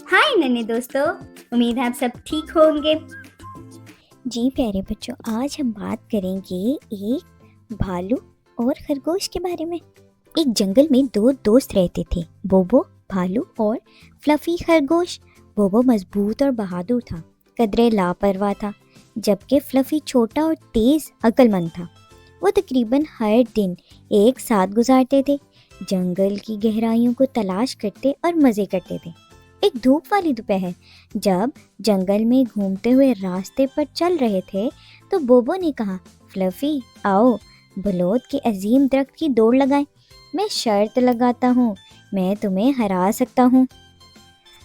हाय नन्हे दोस्तों, उम्मीद है आप सब ठीक होंगे। जी प्यारे बच्चों, आज हम बात करेंगे एक भालू और खरगोश के बारे में। एक जंगल में दो दोस्त रहते थे, बोबो भालू और फ्लफी खरगोश। बोबो मजबूत और बहादुर था, कदरे लापरवाह था, जबकि फ्लफी छोटा और तेज अक्लमंद था। वो तकरीबन हर दिन एक साथ गुजारते थे, जंगल की गहराइयों को तलाश करते और मज़े करते थे। एक धूप वाली दोपहर जब जंगल में घूमते हुए रास्ते पर चल रहे थे तो बोबो ने कहा, फ्लफी आओ बलौत के अजीम दरख्त की दौड़ लगाएं। मैं शर्त लगाता हूँ, मैं तुम्हें हरा सकता हूँ।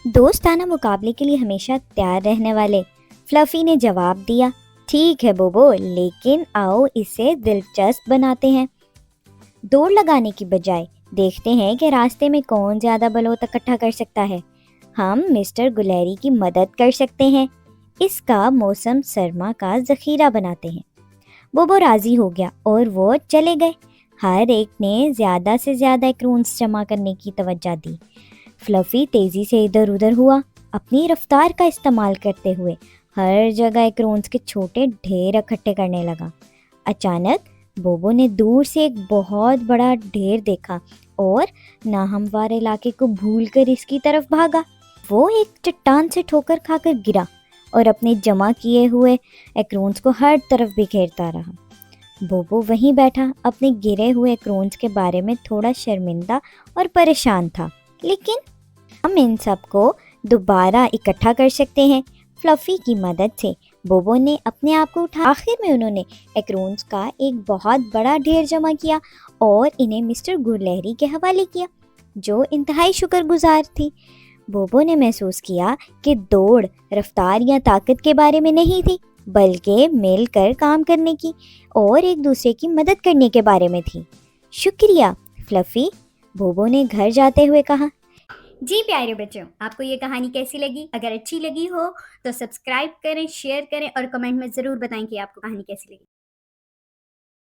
दोस्ताना मुकाबले के लिए हमेशा तैयार रहने वाले फ्लफी ने जवाब दिया, ठीक है बोबो, लेकिन आओ इसे दिलचस्प बनाते हैं। दौड़ लगाने की बजाय देखते हैं कि रास्ते में कौन ज़्यादा बलौत इकट्ठा कर सकता है। हम मिस्टर गुलेरी की मदद कर सकते हैं, इसका मौसम सरमा का ज़ख़ीरा बनाते हैं। बोबो राज़ी हो गया और वो चले गए। हर एक ने ज़्यादा से ज़्यादा एक्रून्स जमा करने की तवज्जो दी। फ्लफी तेज़ी से इधर उधर हुआ, अपनी रफ्तार का इस्तेमाल करते हुए हर जगह एक्रून्स के छोटे ढेर इकट्ठे करने लगा। अचानक बोबो ने दूर से एक बहुत बड़ा ढेर देखा और नाहमवार इलाके को भूलकर इसकी तरफ भागा। वो एक चट्टान से ठोकर खाकर गिरा और अपने जमा किए हुए एक्रोन्स को हर तरफ बिखेरता रहा। बोबो वहीं बैठा अपने गिरे हुए एक्रोन्स के बारे में थोड़ा शर्मिंदा और परेशान था, लेकिन हम इन सबको दोबारा इकट्ठा कर सकते हैं फ्लफी की मदद से। बोबो ने अपने आप को उठा, आखिर में उन्होंने एक्रोन्स का एक बहुत बड़ा ढेर जमा किया और इन्हें मिस्टर गुलहरी के हवाले किया, जो इंतहाई शुक्रगुजार थी। बोबो ने महसूस किया कि दौड़ रफ्तार या ताकत के बारे में नहीं थी, बल्कि मिलकर काम करने की और एक दूसरे की मदद करने के बारे में थी। शुक्रिया फ्लफी, बोबो ने घर जाते हुए कहा। जी प्यारे बच्चों, आपको ये कहानी कैसी लगी? अगर अच्छी लगी हो तो सब्सक्राइब करें, शेयर करें और कमेंट में ज़रूर बताएं कि आपको कहानी कैसी लगी।